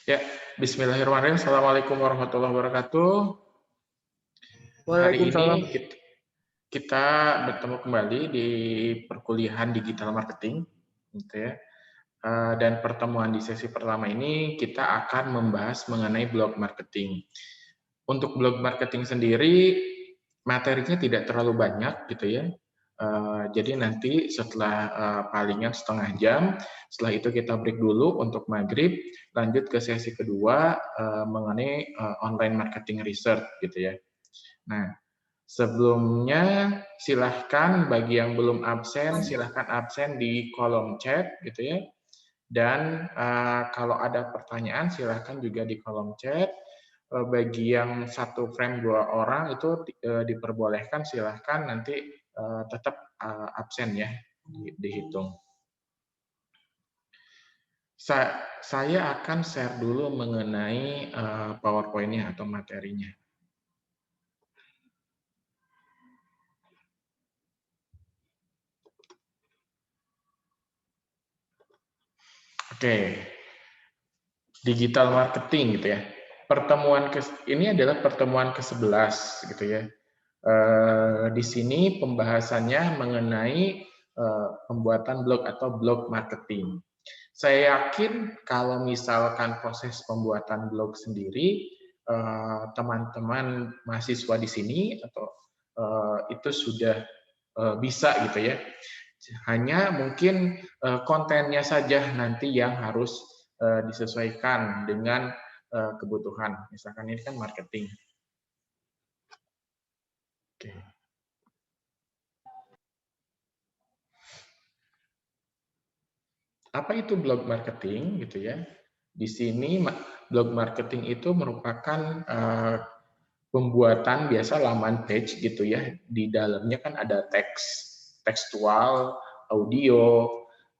Ya, Bismillahirrahmanirrahim. Assalamualaikum warahmatullahi wabarakatuh. Hari ini Waalaikumsalam. kita bertemu kembali di perkuliahan digital marketing, gitu ya. Dan pertemuan di sesi pertama ini kita akan membahas mengenai blog marketing. Untuk blog marketing sendiri materinya tidak terlalu banyak, gitu ya. Jadi nanti setelah palingan setengah jam, setelah itu kita break dulu untuk maghrib, lanjut ke sesi kedua mengenai online marketing research, gitu ya. Nah, sebelumnya silahkan bagi yang belum absen, silahkan absen di kolom chat, gitu ya. Dan kalau ada pertanyaan silahkan juga di kolom chat. Bagi yang satu frame 2 orang itu diperbolehkan, silahkan nanti tetap absen ya, dihitung. Saya akan share dulu mengenai PowerPoint-nya atau materinya. Oke, digital marketing gitu ya. Ini adalah pertemuan ke-11 gitu ya. Di sini pembahasannya mengenai pembuatan blog atau blog marketing. Saya yakin kalau misalkan proses pembuatan blog sendiri, teman-teman mahasiswa di sini atau itu sudah bisa gitu ya. Hanya mungkin kontennya saja nanti yang harus disesuaikan dengan kebutuhan. Misalkan ini kan marketing. Oke. Apa itu blog marketing gitu ya? Di sini blog marketing itu merupakan pembuatan biasa laman page gitu ya. Di dalamnya kan ada teks, tekstual, audio,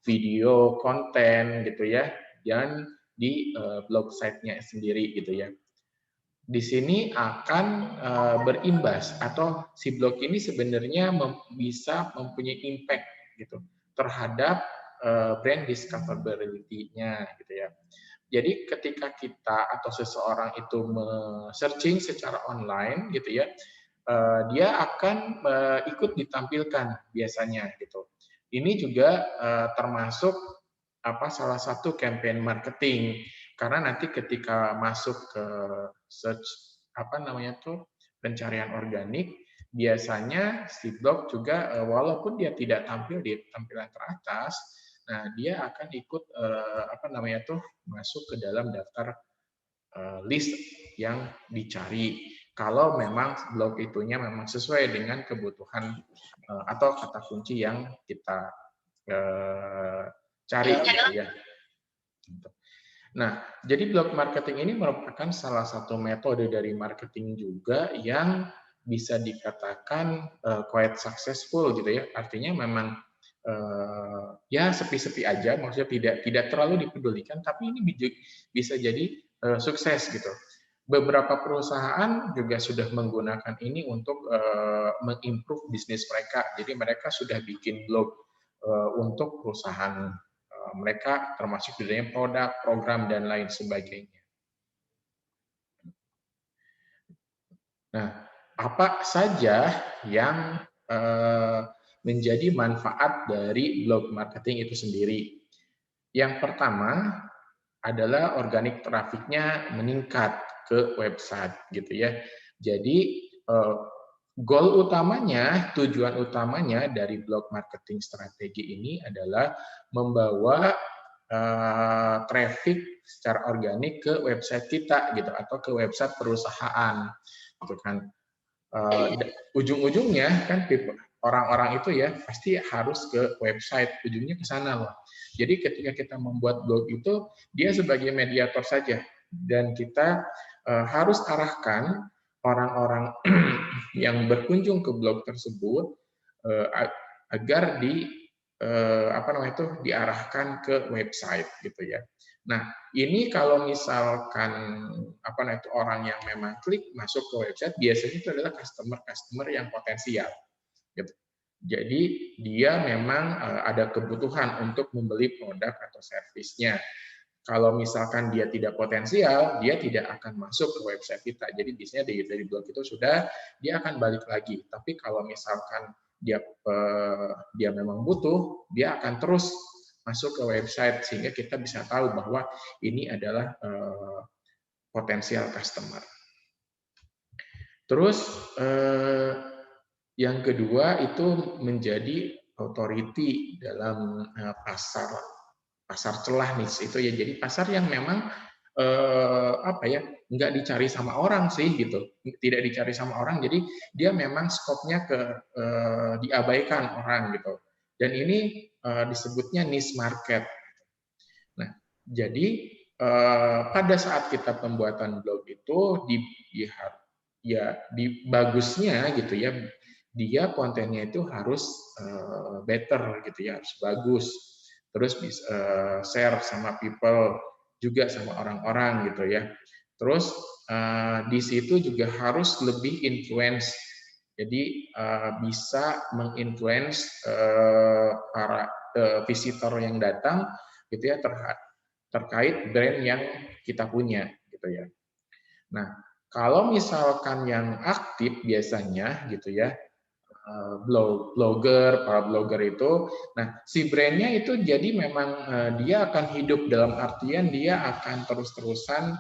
video, konten gitu ya. Dan di blog site-nya sendiri gitu ya. Di sini akan berimbas atau si blog ini sebenarnya bisa mempunyai impact gitu terhadap brand discoverability-nya gitu ya. Jadi ketika kita atau seseorang itu searching secara online gitu ya, dia akan ikut ditampilkan biasanya gitu. Ini juga termasuk salah satu campaign marketing karena nanti ketika masuk ke search pencarian organik, biasanya si blog juga walaupun dia tidak tampil di tampilan teratas, nah dia akan ikut masuk ke dalam daftar list yang dicari kalau memang blog itunya memang sesuai dengan kebutuhan atau kata kunci yang kita cari gitu ya. Nah, jadi blog marketing ini merupakan salah satu metode dari marketing juga yang bisa dikatakan quite successful gitu ya. Artinya memang ya sepi-sepi aja, maksudnya tidak terlalu dipedulikan, tapi ini bisa jadi sukses gitu. Beberapa perusahaan juga sudah menggunakan ini untuk mengimprove bisnis mereka. Jadi mereka sudah bikin blog untuk perusahaan mereka, termasuk di dalamnya produk, program, dan lain sebagainya. Nah, apa saja yang menjadi manfaat dari blog marketing itu sendiri? Yang pertama adalah organik trafficnya meningkat ke website gitu ya. Jadi goal utamanya, tujuan utamanya dari blog marketing strategi ini adalah membawa traffic secara organik ke website kita gitu atau ke website perusahaan gitu kan. Ujung-ujungnya kan orang-orang itu ya pasti harus ke website, ujungnya ke sana loh. Jadi ketika kita membuat blog itu dia sebagai mediator saja dan kita harus arahkan orang-orang yang berkunjung ke blog tersebut agar diarahkan ke website gitu ya. Nah, ini kalau misalkan orang yang memang klik masuk ke website biasanya itu adalah customer yang potensial gitu. Jadi dia memang ada kebutuhan untuk membeli produk atau servisnya. Kalau misalkan dia tidak potensial, dia tidak akan masuk ke website kita. Jadi biasanya dari blog itu sudah dia akan balik lagi. Tapi kalau misalkan dia memang butuh, dia akan terus masuk ke website sehingga kita bisa tahu bahwa ini adalah potensial customer. Terus yang kedua itu menjadi authority dalam pasar celah nih itu ya. Jadi pasar yang memang apa ya, nggak dicari sama orang sih gitu, tidak dicari sama orang. Jadi dia memang skopnya diabaikan orang gitu. Dan ini disebutnya niche market. Nah, jadi pada saat kita pembuatan blog itu di bagusnya gitu ya, dia kontennya itu harus better gitu ya, harus bagus. Terus bisa share sama people juga sama orang-orang gitu ya. Terus di situ juga harus lebih influence. Jadi bisa menginfluence para visitor yang datang gitu ya terkait brand yang kita punya gitu ya. Nah, kalau misalkan yang aktif biasanya gitu ya, para blogger itu, nah si brandnya itu jadi memang dia akan hidup dalam artian dia akan terus-terusan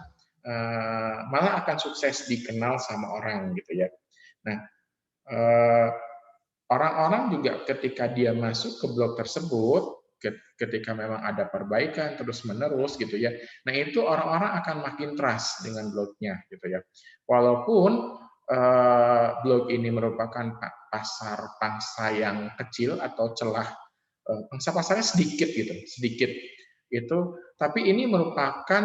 malah akan sukses dikenal sama orang gitu ya. Nah, orang-orang juga ketika dia masuk ke blog tersebut, ketika memang ada perbaikan terus-menerus gitu ya, nah itu orang-orang akan makin trust dengan blognya gitu ya. Walaupun blog ini merupakan pasar pangsa yang kecil atau celah pangsa pasarnya sedikit gitu, sedikit itu, tapi ini merupakan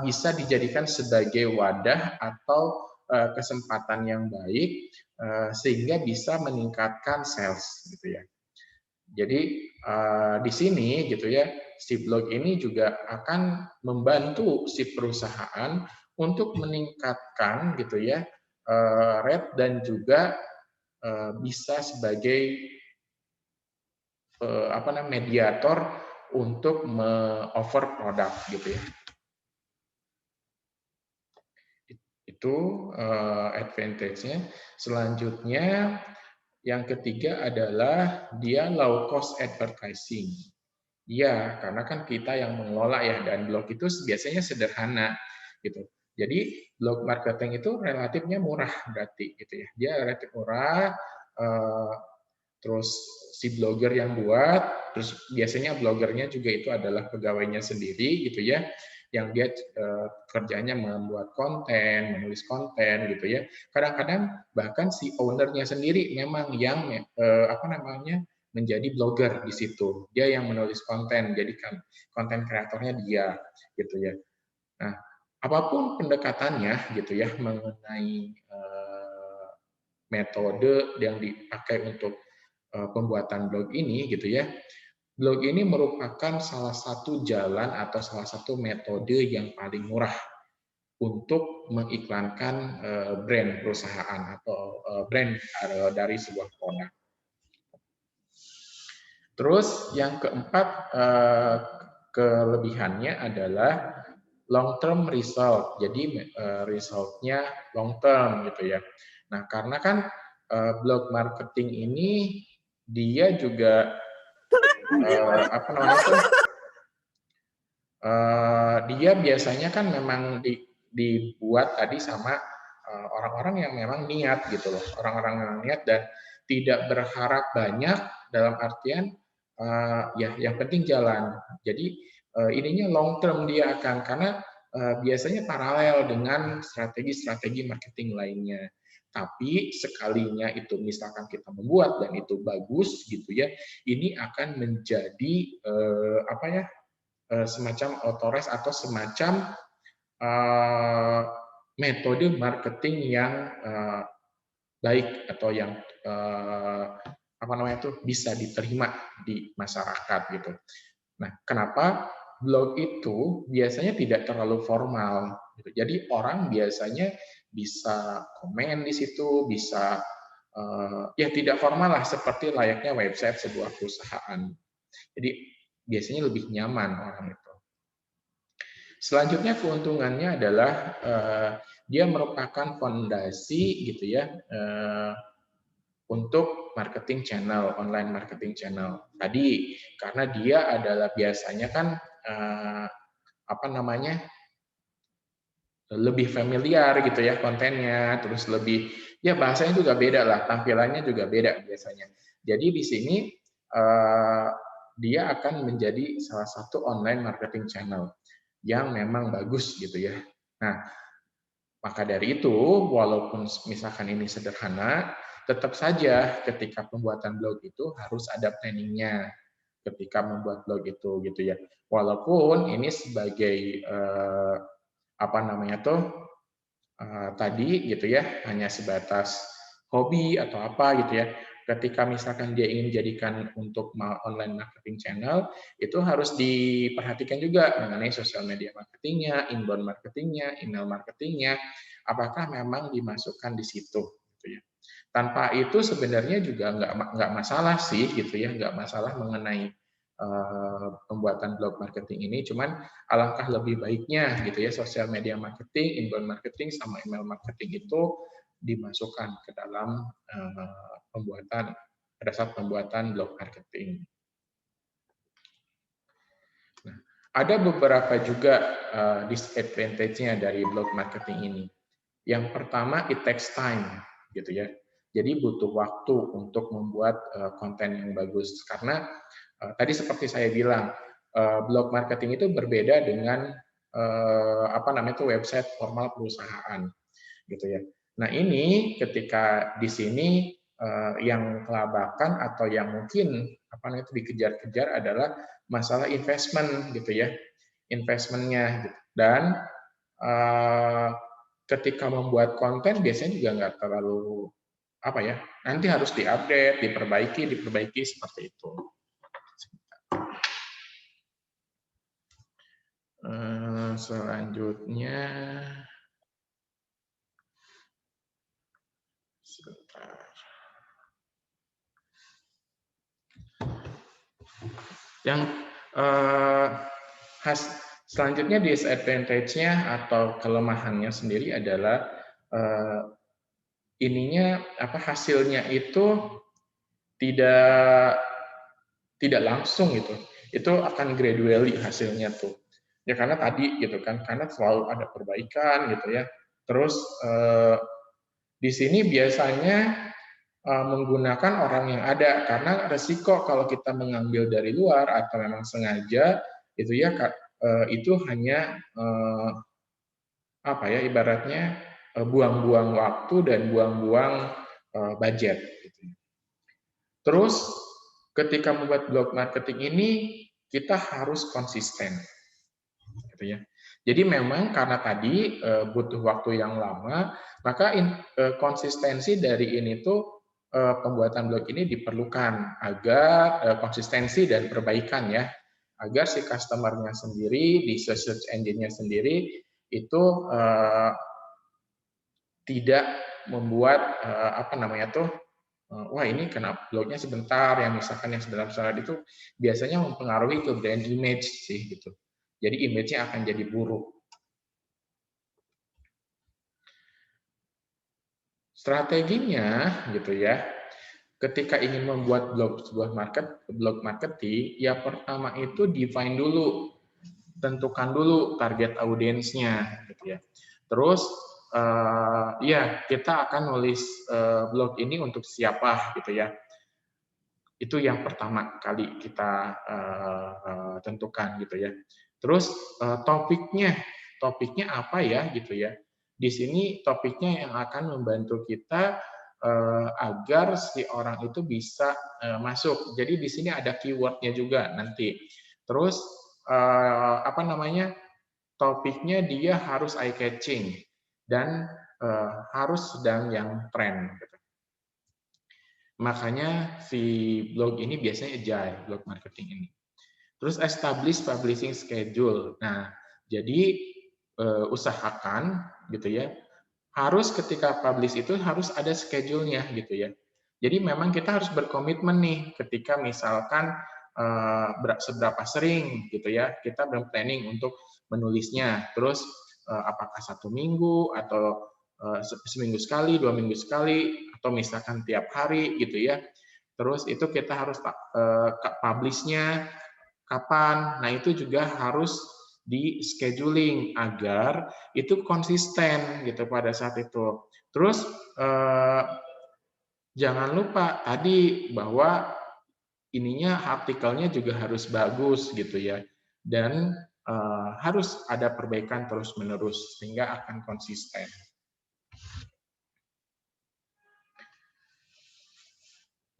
bisa dijadikan sebagai wadah atau kesempatan yang baik sehingga bisa meningkatkan sales gitu ya. Jadi di sini gitu ya, si blog ini juga akan membantu si perusahaan untuk meningkatkan gitu ya rate dan juga bisa sebagai mediator untuk offer produk gitu ya. Itu advantage-nya. Selanjutnya yang ketiga adalah dia low cost advertising. Iya, karena kan kita yang mengelola ya, dan blog itu biasanya sederhana gitu. Jadi blog marketing itu relatifnya murah berarti gitu ya. Dia relatif murah, terus si blogger yang buat, terus biasanya blogernya juga itu adalah pegawainya sendiri gitu ya, yang dia kerjanya membuat konten, menulis konten gitu ya. Kadang-kadang bahkan si ownernya sendiri memang yang menjadi blogger di situ. Dia yang menulis konten, jadi konten kreatornya dia gitu ya. Nah, apapun pendekatannya gitu ya mengenai metode yang dipakai untuk pembuatan blog ini gitu ya. Blog ini merupakan salah satu jalan atau salah satu metode yang paling murah untuk mengiklankan brand perusahaan atau brand dari sebuah produk. Terus yang keempat kelebihannya adalah long term result. Jadi resultnya long term gitu ya. Nah, karena kan blog marketing ini dia juga dia biasanya kan memang dibuat tadi sama orang-orang yang memang niat gitu loh, orang-orang yang niat dan tidak berharap banyak dalam artian ya yang penting jalan. Jadi ininya long term dia akan karena biasanya paralel dengan strategi-strategi marketing lainnya. Tapi sekalinya itu misalkan kita membuat dan itu bagus gitu ya, ini akan menjadi semacam authorized atau semacam metode marketing yang baik atau yang bisa diterima di masyarakat gitu. Nah, kenapa blog itu biasanya tidak terlalu formal? Gitu. Jadi orang biasanya bisa komen di situ, bisa ya tidak formal lah seperti layaknya website sebuah perusahaan. Jadi biasanya lebih nyaman orang itu. Selanjutnya keuntungannya adalah dia merupakan fondasi gitu ya untuk marketing channel, online marketing channel. Tadi karena dia adalah biasanya kan apa namanya lebih familiar gitu ya kontennya, terus lebih ya bahasanya juga beda lah, tampilannya juga beda biasanya. Jadi di sini dia akan menjadi salah satu online marketing channel yang memang bagus gitu ya. Nah, maka dari itu, walaupun misalkan ini sederhana, tetap saja ketika pembuatan blog itu harus ada planningnya ketika membuat blog itu gitu ya. Walaupun ini sebagai apa namanya tuh tadi gitu ya, hanya sebatas hobi atau apa gitu ya. Ketika misalkan dia ingin jadikan untuk online marketing channel, itu harus diperhatikan juga mengenai sosial media marketingnya, inbound marketingnya, email marketingnya, apakah memang dimasukkan di situ gitu ya. Tanpa itu sebenarnya juga nggak masalah sih gitu ya, nggak masalah mengenai pembuatan blog marketing ini, cuman alangkah lebih baiknya gitu ya sosial media marketing, inbound marketing sama email marketing itu dimasukkan ke dalam pembuatan pada saat pembuatan blog marketing. Nah, ada beberapa juga disadvantage-nya dari blog marketing ini. Yang pertama, it takes time, gitu ya. Jadi butuh waktu untuk membuat konten yang bagus. Karena tadi seperti saya bilang, blog marketing itu berbeda dengan apa namanya itu website formal perusahaan, gitu ya. Nah ini ketika di sini yang kelabakan atau yang mungkin apa namanya itu dikejar-kejar adalah masalah investment, gitu ya, investmentnya. Gitu. Dan ketika membuat konten biasanya juga nggak terlalu apa ya, nanti harus diupdate, diperbaiki seperti itu. Selanjutnya, sebentar. Yang selanjutnya disadvantage-nya atau kelemahannya sendiri adalah ininya apa hasilnya itu tidak tidak langsung gitu. Itu akan gradually hasilnya tuh. Ya karena tadi gitu kan, karena selalu ada perbaikan gitu ya. Terus di sini biasanya menggunakan orang yang ada karena resiko kalau kita mengambil dari luar atau memang sengaja itu ya itu hanya apa ya ibaratnya buang-buang waktu dan buang-buang budget. Gitu. Terus ketika membuat blog marketing ini kita harus konsisten, gitu ya. Jadi memang karena tadi butuh waktu yang lama, maka konsistensi dari ini tuh pembuatan blog ini diperlukan agar konsistensi dan perbaikan ya, agar si customer-nya sendiri di search engine-nya sendiri itu tidak membuat apa namanya tuh wah ini kena blognya sebentar, yang misalkan yang sebentar-sebentar itu biasanya mempengaruhi ke brand image sih gitu. Jadi image-nya akan jadi buruk. Strateginya gitu ya, ketika ingin membuat blog marketing, ya pertama itu define dulu, tentukan dulu target audiensnya gitu ya. Terus ya kita akan nulis blog ini untuk siapa gitu ya. Itu yang pertama kali kita tentukan gitu ya. Terus topiknya apa ya gitu ya. Di sini topiknya yang akan membantu kita agar si orang itu bisa masuk. Jadi di sini ada keywordnya juga nanti. Terus apa namanya topiknya dia harus eye catching dan harus sedang yang tren. Gitu. Makanya si blog ini biasanya agile, blog marketing ini. Terus establish publishing schedule. Nah, jadi usahakan gitu ya, harus ketika publish itu harus ada schedule-nya gitu ya. Jadi memang kita harus berkomitmen nih ketika misalkan seberapa sering gitu ya kita berplanning untuk menulisnya. Terus apakah 1 minggu atau seminggu sekali, 2 minggu sekali, atau misalkan tiap hari gitu ya. Terus itu kita harus publish-nya kapan. Nah, itu juga harus di scheduling agar itu konsisten gitu pada saat itu. Terus jangan lupa tadi bahwa ininya artikelnya juga harus bagus gitu ya. Dan harus ada perbaikan terus-menerus sehingga akan konsisten.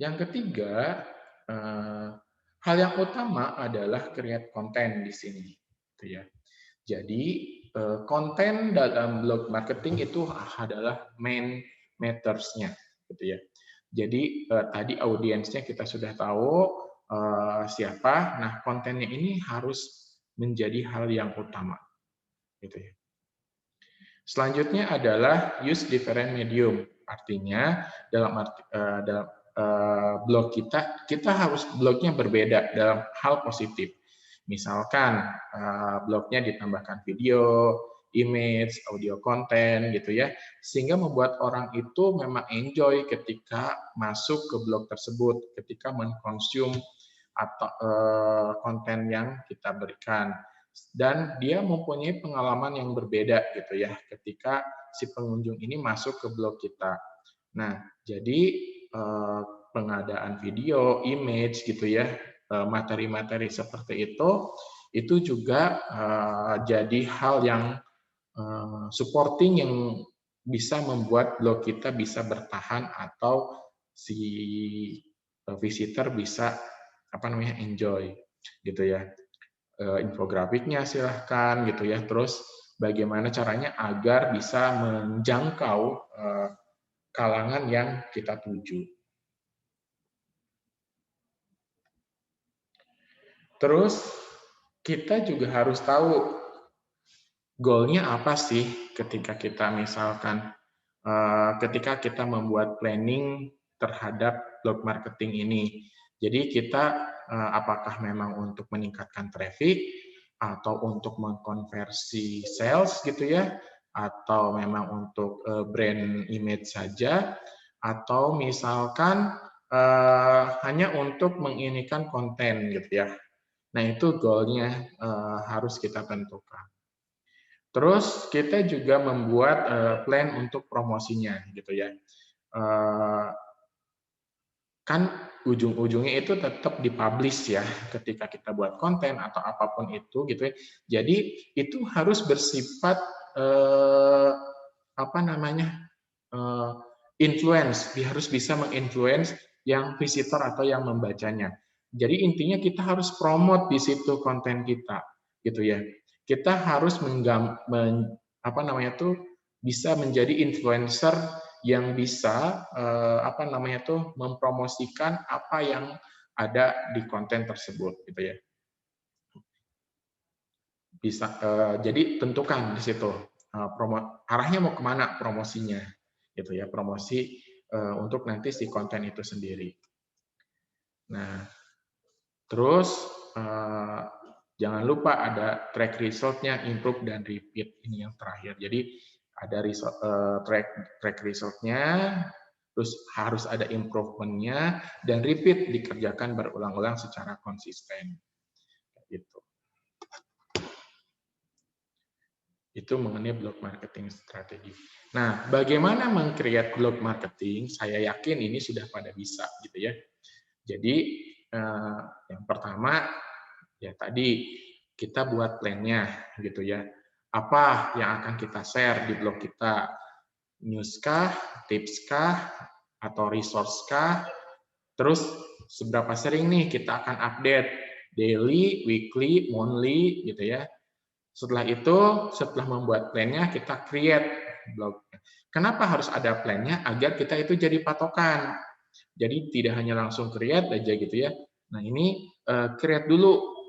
Yang ketiga, hal yang utama adalah create konten di sini, gitu ya. Jadi konten dalam blog marketing itu adalah main matters-nya, gitu ya. Jadi tadi audiensnya kita sudah tahu siapa. Nah, kontennya ini harus menjadi hal yang utama, gitu ya. Selanjutnya adalah use different medium. Artinya dalam blog kita harus blognya berbeda dalam hal positif. Misalkan blognya ditambahkan video, image, audio konten gitu ya, sehingga membuat orang itu memang enjoy ketika masuk ke blog tersebut, ketika mengkonsum atau konten yang kita berikan. Dan dia mempunyai pengalaman yang berbeda gitu ya ketika si pengunjung ini masuk ke blog kita. Nah, jadi pengadaan video, image gitu ya, materi-materi seperti itu juga jadi hal yang supporting yang bisa membuat blog kita bisa bertahan atau si visitor bisa enjoy gitu ya. Infografiknya silahkan gitu ya. Terus bagaimana caranya agar bisa menjangkau kalangan yang kita tuju. Terus kita juga harus tahu goalnya apa sih ketika kita misalkan ketika kita membuat planning terhadap blog marketing ini. Jadi kita apakah memang untuk meningkatkan traffic atau untuk mengkonversi sales gitu ya, atau memang untuk brand image saja, atau misalkan hanya untuk menginikan konten gitu ya. Nah, itu goalnya harus kita tentukan. Terus kita juga membuat plan untuk promosinya gitu ya. Kan ujung-ujungnya itu tetap dipublish ya ketika kita buat konten atau apapun itu gitu ya. Jadi itu harus bersifat influence, dia harus bisa menginfluence yang visitor atau yang membacanya. Jadi intinya kita harus promote di situ konten kita gitu ya. Kita harus bisa menjadi influencer yang bisa mempromosikan apa yang ada di konten tersebut gitu ya. Bisa jadi tentukan di situ arahnya mau kemana promosinya gitu ya, promosi untuk nanti si konten itu sendiri. Nah, terus jangan lupa ada track resultnya, improve dan repeat, ini yang terakhir. Jadi ada track resultnya, terus harus ada improvement-nya, dan repeat dikerjakan berulang-ulang secara konsisten. Gitu. Itu mengenai blog marketing strategi. Nah, bagaimana meng-create blog marketing? Saya yakin ini sudah pada bisa gitu ya. Jadi yang pertama ya tadi kita buat plan-nya gitu ya. Apa yang akan kita share di blog kita? News kah, tips kah, atau resource kah? Terus seberapa sering nih kita akan update? Daily, weekly, monthly gitu ya. Setelah itu, setelah membuat plan-nya, kita create blog. Kenapa harus ada plan-nya? Agar kita itu jadi patokan. Jadi tidak hanya langsung create aja gitu ya. Nah ini create dulu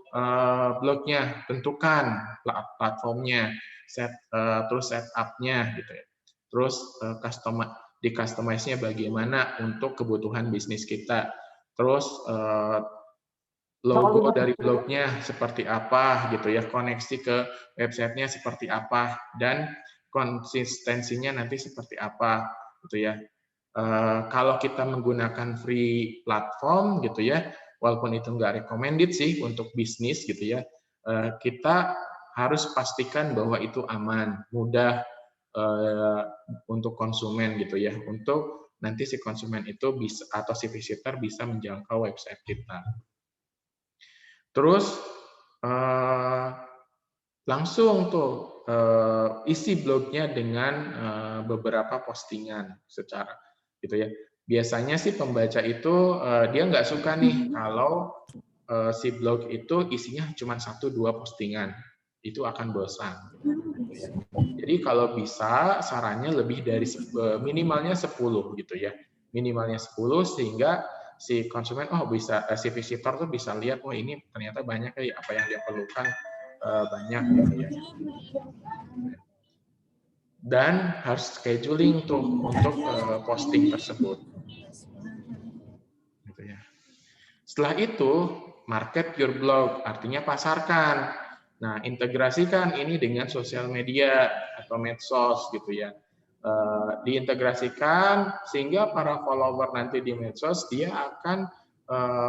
blognya, tentukan platformnya, terus setup-nya gitu ya. Terus di-customize-nya bagaimana untuk kebutuhan bisnis kita. Terus logo dari blognya seperti apa gitu ya, koneksi ke websitenya seperti apa, dan konsistensinya nanti seperti apa gitu ya. Kalau kita menggunakan free platform gitu ya, walaupun itu nggak recommended sih untuk bisnis gitu ya, kita harus pastikan bahwa itu aman, mudah untuk konsumen gitu ya, untuk nanti si konsumen itu bisa atau si visitor bisa menjangkau website kita. Terus langsung tuh isi blognya dengan beberapa postingan secara gitu ya. Biasanya sih pembaca itu dia nggak suka nih kalau si blog itu isinya cuma 1-2 postingan, itu akan bosan. Gitu ya. Jadi kalau bisa sarannya lebih dari minimalnya 10 gitu ya, minimalnya 10 sehingga si konsumen bisa si visitor tuh bisa lihat ini ternyata banyak ya apa yang dia perlukan banyak gitu ya. Dan harus scheduling tuh untuk posting tersebut. Gitu ya. Setelah itu, market your blog, artinya pasarkan. Nah, integrasikan ini dengan sosial media atau medsos gitu ya. Diintegrasikan sehingga para follower nanti di medsos dia akan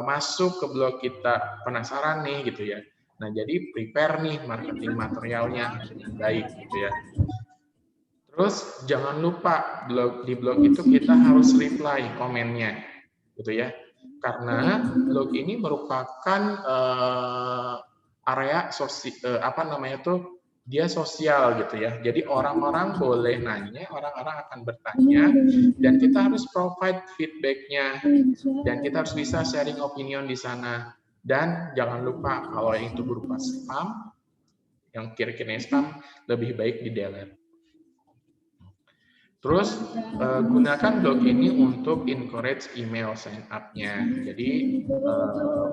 masuk ke blog kita, penasaran nih gitu ya. Nah, jadi prepare nih marketing materialnya dengan baik gitu ya. Terus jangan lupa di blog itu kita harus reply komennya, gitu ya. Karena blog ini merupakan area dia sosial gitu ya. Jadi orang-orang boleh nanya, orang-orang akan bertanya, dan kita harus provide feedback-nya, dan kita harus bisa sharing opinion di sana. Dan jangan lupa kalau yang itu berupa spam, yang kira-kira spam lebih baik di delete. Terus gunakan blog ini untuk encourage email sign up-nya. Jadi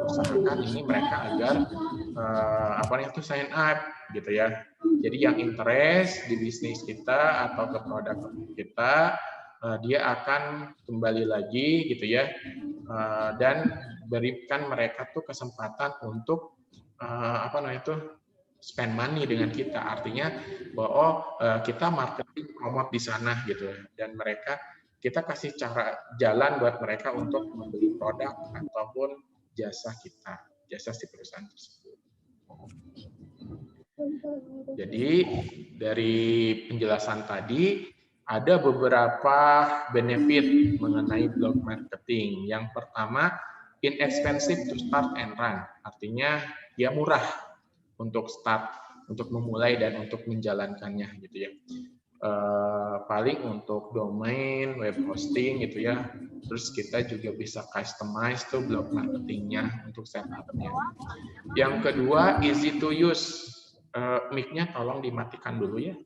usahakan ini mereka agar sign up gitu ya. Jadi yang interest di bisnis kita atau ke produk kita, dia akan kembali lagi gitu ya, dan berikan mereka tuh kesempatan untuk spend money dengan kita, artinya bahwa kita marketing promote di sana gitu, dan kita kasih cara jalan buat mereka untuk membeli produk ataupun jasa kita, jasa si perusahaan tersebut. Jadi dari penjelasan tadi ada beberapa benefit mengenai blog marketing. Yang pertama, inexpensive to start and run, artinya dia murah untuk memulai dan untuk menjalankannya gitu ya. Paling untuk domain, web hosting gitu ya. Terus kita juga bisa customize tuh blog marketingnya untuk setupnya. Yang kedua, easy to use. Mic-nya tolong dimatikan dulu ya.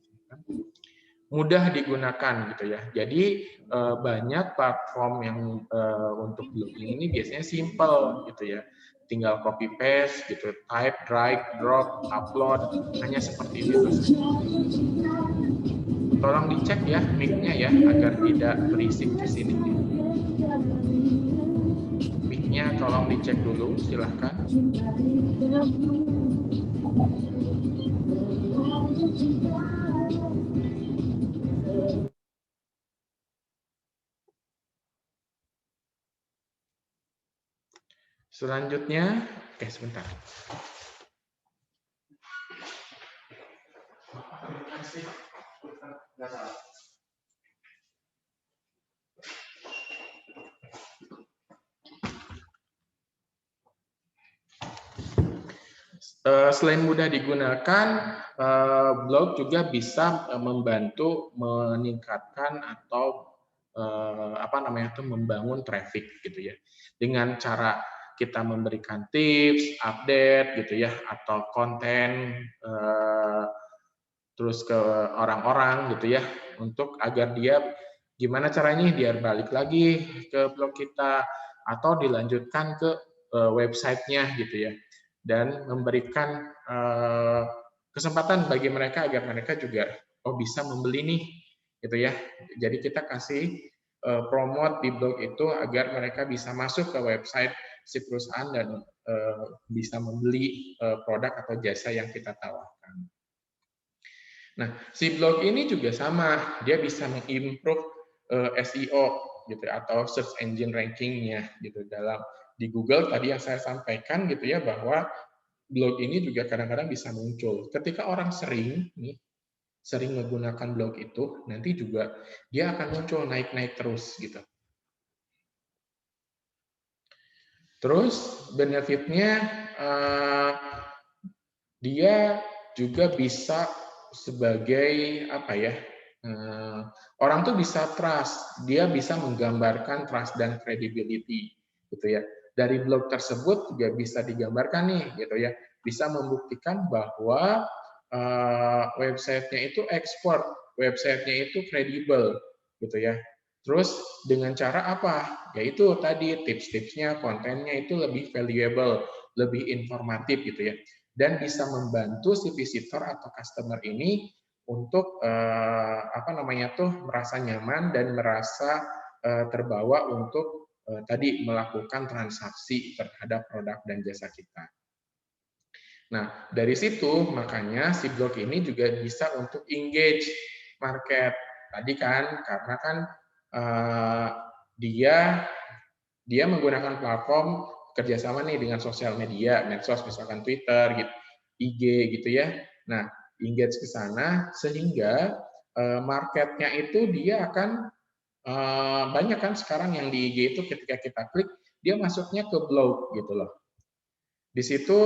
Mudah digunakan gitu ya. Jadi banyak platform yang untuk blogging ini biasanya simple gitu ya. Tinggal copy paste gitu, type, drag, drop, upload, hanya seperti itu saja. Tolong dicek ya mic-nya ya agar tidak berisik di sini. Mic-nya tolong dicek dulu, silahkan. Selanjutnya, sebentar. Selain mudah digunakan, blog juga bisa membantu meningkatkan atau membangun traffic gitu ya. Dengan cara kita memberikan tips, update gitu ya, atau konten terus ke orang-orang gitu ya, untuk agar dia gimana caranya biar balik lagi ke blog kita atau dilanjutkan ke websitenya gitu ya, dan memberikan kesempatan bagi mereka agar mereka juga bisa membeli nih gitu ya. Jadi kita kasih promote di blog itu agar mereka bisa masuk ke website si perusahaan dan bisa membeli produk atau jasa yang kita tawarkan. Nah, si blog ini juga sama, dia bisa mengimprove SEO gitu atau search engine ranking-nya gitu dalam di Google tadi yang saya sampaikan gitu ya, bahwa blog ini juga kadang-kadang bisa muncul. Ketika orang sering menggunakan blog itu, nanti juga dia akan muncul naik-naik terus gitu. Terus benefitnya dia juga bisa sebagai apa ya? Orang tuh bisa trust, dia bisa menggambarkan trust dan credibility gitu ya. Dari blog tersebut juga bisa digambarkan nih gitu ya, bisa membuktikan bahwa websitenya itu ekspor, websitenya itu kredibel gitu ya. Terus dengan cara apa? Yaitu tadi tips-tipsnya, kontennya itu lebih valuable, lebih informatif gitu ya, dan bisa membantu si visitor atau customer ini untuk apa namanya tuh merasa nyaman dan merasa terbawa untuk tadi melakukan transaksi terhadap produk dan jasa kita. Nah, dari situ makanya si blog ini juga bisa untuk engage market. Tadi kan karena kan eh, dia dia menggunakan platform kerjasama nih dengan sosial media, medsos misalkan Twitter, gitu, IG gitu ya. Nah, engage ke sana sehingga marketnya itu dia akan banyak kan sekarang yang di IG itu ketika kita klik dia masuknya ke blog gitu loh. Di situ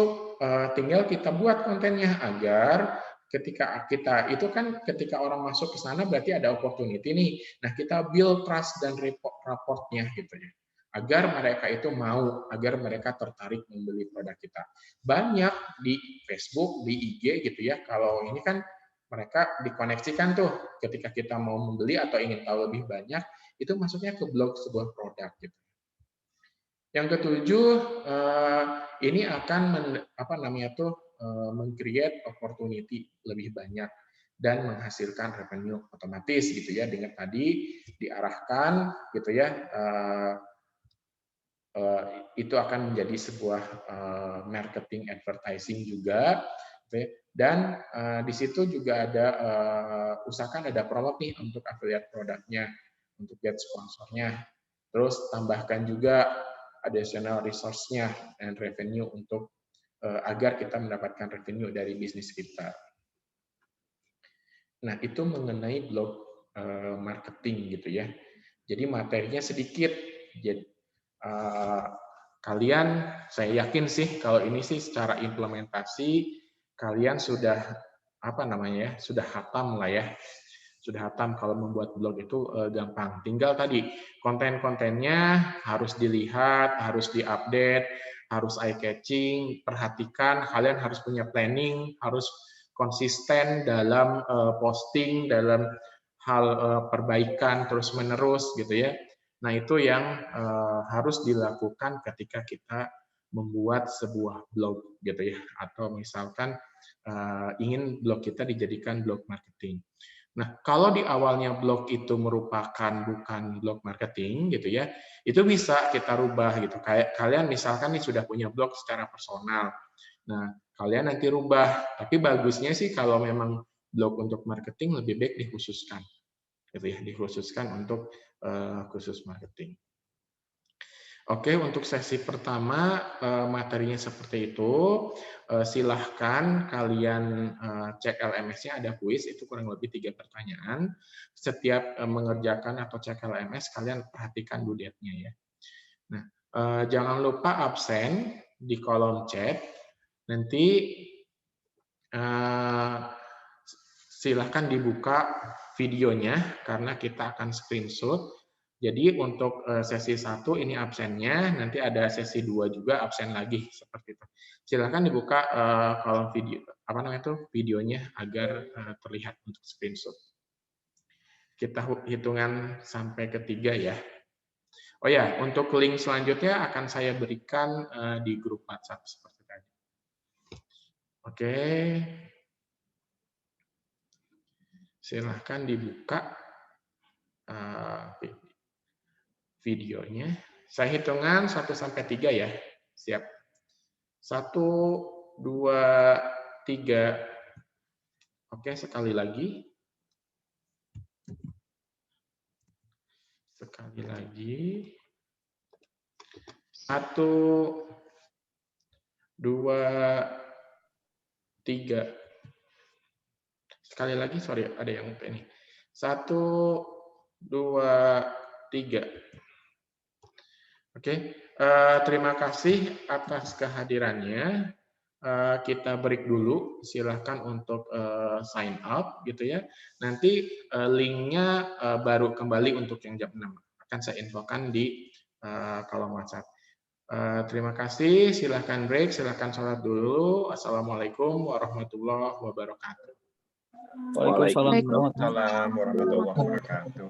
tinggal kita buat kontennya agar ketika kita itu kan ketika orang masuk ke sana berarti ada opportunity nih. Nah, kita build trust dan raportnya gitu ya. Agar mereka itu mau, agar mereka tertarik membeli produk kita. Banyak di Facebook, di IG gitu ya. Kalau ini kan mereka dikoneksikan tuh ketika kita mau membeli atau ingin tahu lebih banyak, itu masuknya ke blog sebuah produk gitu. Yang ketujuh, ini akan apa namanya tuh meng-create opportunity lebih banyak dan menghasilkan revenue otomatis gitu ya dengan tadi diarahkan gitu ya itu akan menjadi sebuah marketing advertising juga gitu ya. Dan di situ juga ada usahakan ada promote nih untuk affiliate produknya untuk get sponsornya. Terus tambahkan juga additional resource-nya dan revenue untuk agar kita mendapatkan revenue dari bisnis kita. Nah, itu mengenai blog marketing gitu ya. Jadi materinya sedikit. Jadi kalian saya yakin sih kalau ini sih secara implementasi kalian sudah apa namanya ya, sudah hatam lah ya. Sudah hatam kalau membuat blog itu gampang. Tinggal tadi konten-kontennya harus dilihat, harus diupdate, harus eye catching, perhatikan, kalian harus punya planning, harus konsisten dalam posting, dalam hal perbaikan terus-menerus gitu ya. Nah, itu yang harus dilakukan ketika kita membuat sebuah blog gitu ya, atau misalkan ingin blog kita dijadikan blog marketing. Nah, kalau di awalnya blog itu merupakan bukan blog marketing gitu ya, itu bisa kita rubah gitu. Kayak kalian misalkan nih sudah punya blog secara personal. Nah, kalian nanti rubah. Tapi bagusnya sih kalau memang blog untuk marketing lebih baik dikhususkan. Gitu ya, dikhususkan untuk khusus marketing. Oke, untuk sesi pertama materinya seperti itu. Silahkan kalian cek LMS-nya, ada kuis, itu kurang lebih 3 pertanyaan. Setiap mengerjakan atau cek LMS, kalian perhatikan due date-nya ya. Nah, jangan lupa absen di kolom chat. Nanti silahkan dibuka videonya, karena kita akan screenshot. Jadi untuk sesi 1 ini absennya, nanti ada sesi 2 juga absen lagi seperti itu. Silakan dibuka kolom video apa namanya itu videonya agar terlihat untuk screenshot. Kita hitungan sampai ketiga ya. Oh ya, untuk link selanjutnya akan saya berikan di grup WhatsApp seperti tadi. Oke. Silahkan dibuka videonya. Saya hitungan 1 sampai 3 ya. Siap. 1, 2, 3. Oke, sekali lagi. Sekali lagi. 1, 2, 3. Sekali lagi, sorry, ada yang lupa ini. 1, 2, 3. Oke, terima kasih atas kehadirannya. Kita break dulu. Silahkan untuk sign up, gitu ya. Nanti linknya baru kembali untuk yang jam 6. Akan saya infokan di kolom WhatsApp. Terima kasih. Silahkan break. Silahkan sholat dulu. Assalamualaikum warahmatullahi wabarakatuh. Waalaikumsalam Waalaikumsalam warahmatullahi wabarakatuh.